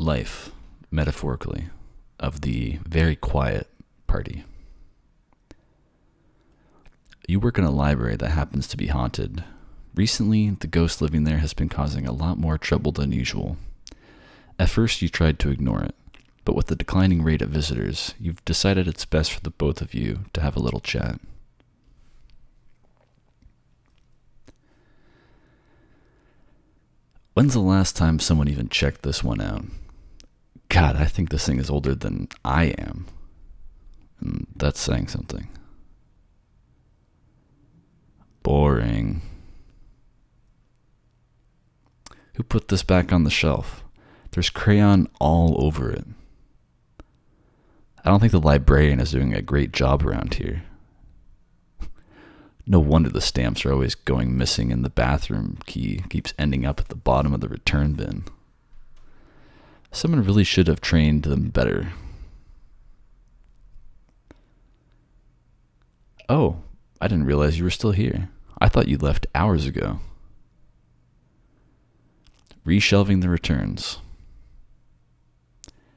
life, metaphorically, of the very quiet party. You work in a library that happens to be haunted. Recently, the ghost living there has been causing a lot more trouble than usual. At first, you tried to ignore it, but with the declining rate of visitors, you've decided it's best for the both of you to have a little chat. When's the last time someone even checked this one out? God, I think this thing is older than I am. And that's saying something. Boring. Who put this back on the shelf? There's crayon all over it. I don't think the librarian is doing a great job around here. No wonder the stamps are always going missing and the bathroom key keeps ending up at the bottom of the return bin. Someone really should have trained them better. Oh, I didn't realize you were still here. I thought you left hours ago. Reshelving the returns.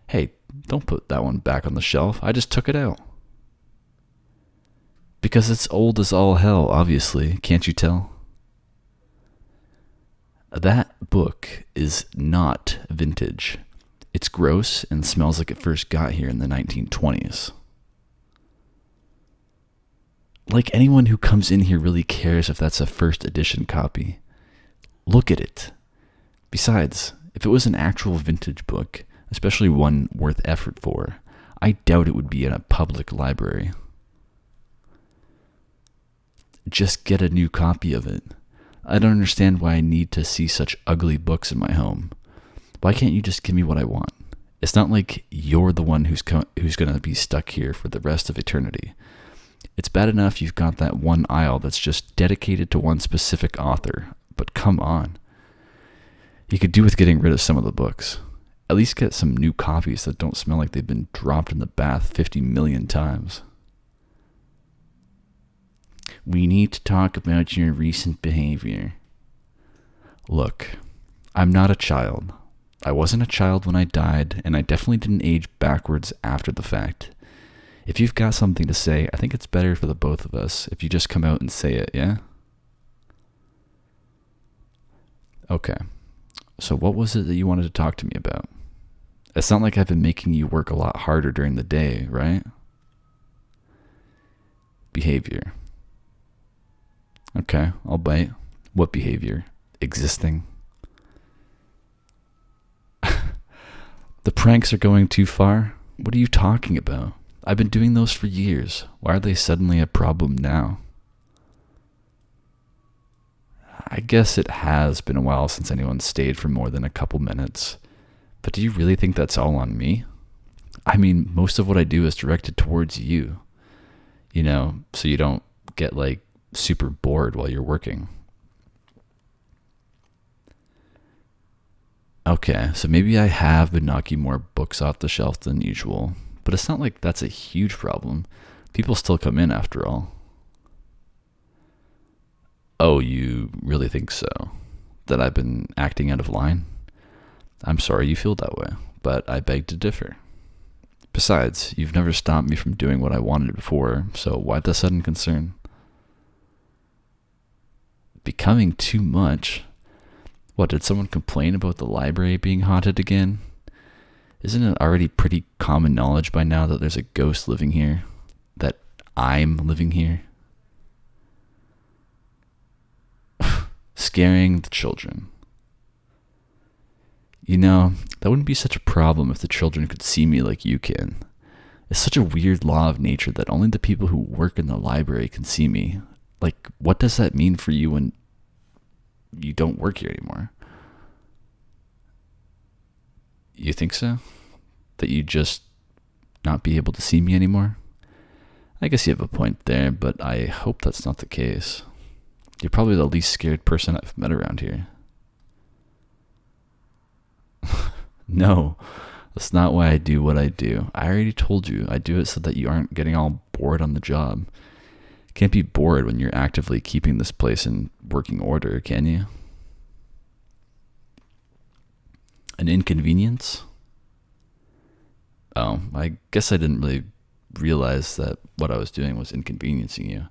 Hey, don't put that one back on the shelf. I just took it out. Because it's old as all hell, obviously. Can't you tell? That book is not vintage. It's gross and smells like it first got here in the 1920s. Like anyone who comes in here really cares if that's a first edition copy. Look at it. Besides, if it was an actual vintage book, especially one worth effort for, I doubt it would be in a public library. Just get a new copy of it. I don't understand why I need to see such ugly books in my home. Why can't you just give me what I want? It's not like you're the one who's going to be stuck here for the rest of eternity. It's bad enough you've got that one aisle that's just dedicated to one specific author, but come on. You could do with getting rid of some of the books. At least get some new copies that don't smell like they've been dropped in the bath 50 million times. We need to talk about your recent behavior. Look, I'm not a child. I wasn't a child when I died, and I definitely didn't age backwards after the fact. If you've got something to say, I think it's better for the both of us if you just come out and say it, yeah? Okay. So what was it that you wanted to talk to me about? It's not like I've been making you work a lot harder during the day, right? Behavior. Okay, I'll bite. What behavior? Existing. The pranks are going too far? What are you talking about? I've been doing those for years. Why are they suddenly a problem now? I guess it has been a while since anyone stayed for more than a couple minutes. But do you really think that's all on me? I mean, most of what I do is directed towards you. You know, so you don't get super bored while you're working. Okay, so maybe I have been knocking more books off the shelf than usual, but it's not like that's a huge problem. People still come in after all. Oh, you really think so? That I've been acting out of line? I'm sorry you feel that way, but I beg to differ. Besides, you've never stopped me from doing what I wanted before, so why the sudden concern? Becoming too much? What, did someone complain about the library being haunted again? Isn't it already pretty common knowledge by now that there's a ghost living here? That I'm living here? Scaring the children. You know, that wouldn't be such a problem if the children could see me like you can. It's such a weird law of nature that only the people who work in the library can see me. Like, what does that mean for you when you don't work here anymore? You think so? That you just not be able to see me anymore? I guess you have a point there, but I hope that's not the case. You're probably the least scared person I've met around here. No, that's not why I do what I do. I already told you, I do it so that you aren't getting all bored on the job. Can't be bored when you're actively keeping this place in working order, can you? An inconvenience? Oh, I guess I didn't really realize that what I was doing was inconveniencing you.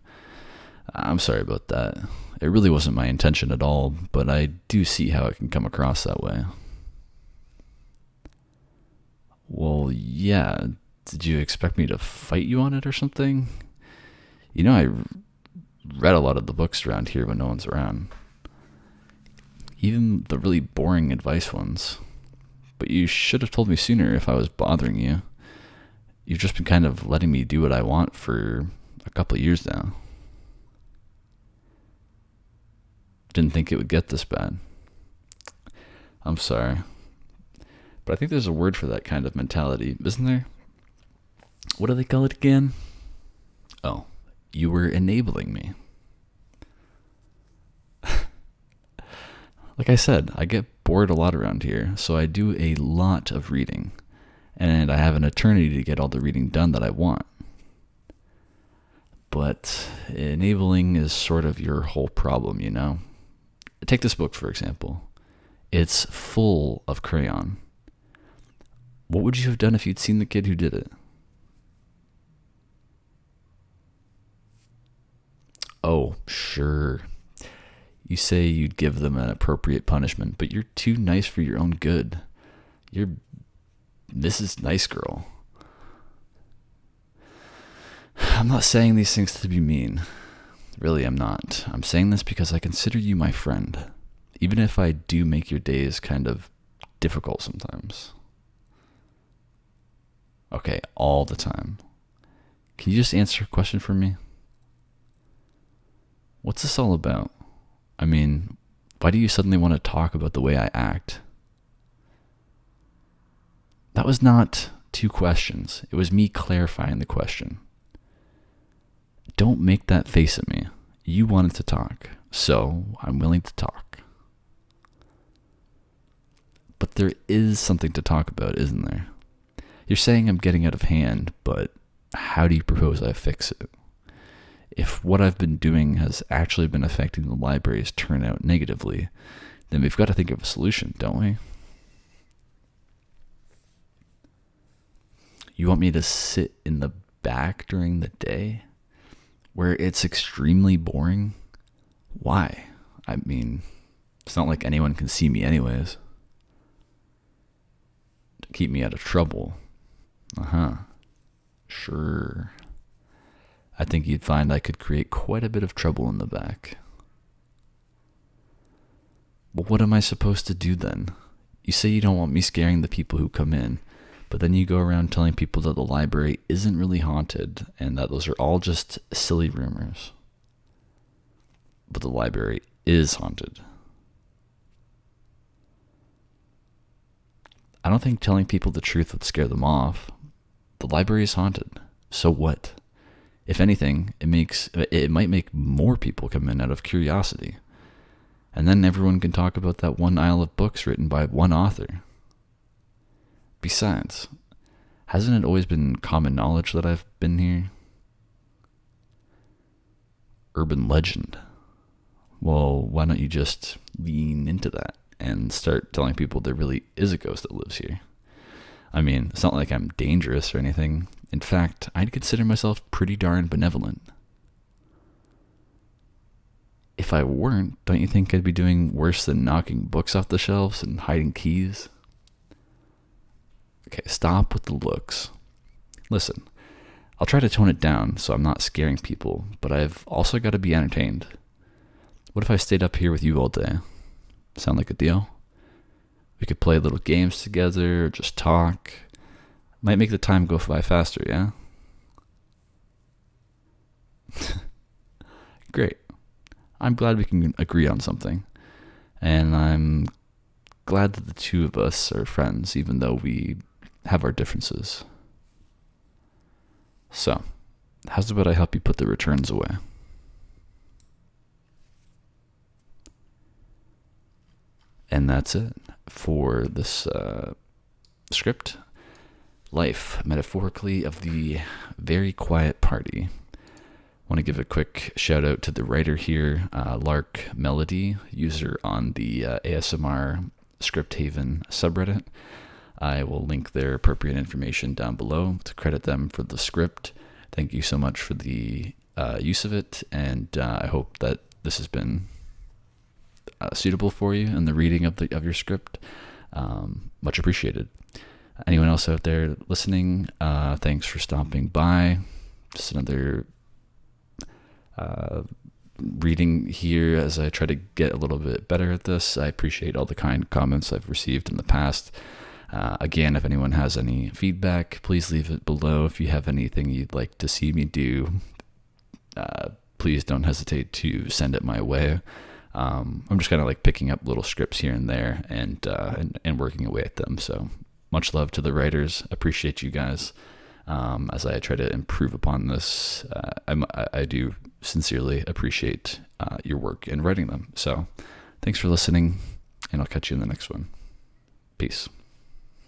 I'm sorry about that. It really wasn't my intention at all, but I do see how it can come across that way. Well, yeah. Did you expect me to fight you on it or something? You know, I read a lot of the books around here when no one's around. Even the really boring advice ones. But you should have told me sooner if I was bothering you. You've just been kind of letting me do what I want for a couple of years now. Didn't think it would get this bad. I'm sorry. But I think there's a word for that kind of mentality, isn't there? What do they call it again? Oh, you were enabling me. Like I said, I get bored a lot around here, so I do a lot of reading. And I have an eternity to get all the reading done that I want. But enabling is sort of your whole problem, you know? Take this book, for example. It's full of crayon. What would you have done if you'd seen the kid who did it? Oh, sure. You say you'd give them an appropriate punishment, but you're too nice for your own good. You're Mrs. Nice Girl. I'm not saying these things to be mean. Really, I'm not. I'm saying this because I consider you my friend, even if I do make your days kind of difficult sometimes. Okay, all the time. Can you just answer a question for me? What's this all about? I mean, why do you suddenly want to talk about the way I act? That was not two questions. It was me clarifying the question. Don't make that face at me. You wanted to talk, so I'm willing to talk. But there is something to talk about, isn't there? You're saying I'm getting out of hand, but how do you propose I fix it? If what I've been doing has actually been affecting the library's turnout negatively, then we've got to think of a solution, don't we? You want me to sit in the back during the day, where it's extremely boring? Why? I mean, it's not like anyone can see me anyways. To keep me out of trouble. Sure. I think you'd find I could create quite a bit of trouble in the back. Well, what am I supposed to do then? You say you don't want me scaring the people who come in, but then you go around telling people that the library isn't really haunted and that those are all just silly rumors. But the library is haunted. I don't think telling people the truth would scare them off. The library is haunted. So what? If anything, it might make more people come in out of curiosity. And then everyone can talk about that one aisle of books written by one author. Besides, hasn't it always been common knowledge that I've been here? Urban legend. Well, why don't you just lean into that and start telling people there really is a ghost that lives here? I mean, it's not like I'm dangerous or anything. In fact, I'd consider myself pretty darn benevolent. If I weren't, don't you think I'd be doing worse than knocking books off the shelves and hiding keys? Okay, stop with the looks. Listen, I'll try to tone it down so I'm not scaring people, but I've also got to be entertained. What if I stayed up here with you all day? Sound like a deal? We could play little games together or just talk. Might make the time go by faster, yeah? Great. I'm glad we can agree on something. And I'm glad that the two of us are friends, even though we have our differences. So, how's about I help you put the returns away? And that's it for this script. Life, metaphorically, of the very quiet party. Want to give a quick shout out to the writer here, LarkMelody, user on the ASMRScriptHaven subreddit. I will link their appropriate information down below to credit them for the script. Thank you so much for the use of it, and I hope that this has been suitable for you in the reading of your script. Much appreciated. Anyone else out there listening, thanks for stopping by. Just another reading here as I try to get a little bit better at this. I appreciate all the kind comments I've received in the past. Again, if anyone has any feedback, please leave it below. If you have anything you'd like to see me do, please don't hesitate to send it my way. I'm just kind of like picking up little scripts here and there and working away at them. So much love to the writers. Appreciate you guys. As I try to improve upon this, I do sincerely appreciate your work in writing them. So thanks for listening, and I'll catch you in the next one. Peace.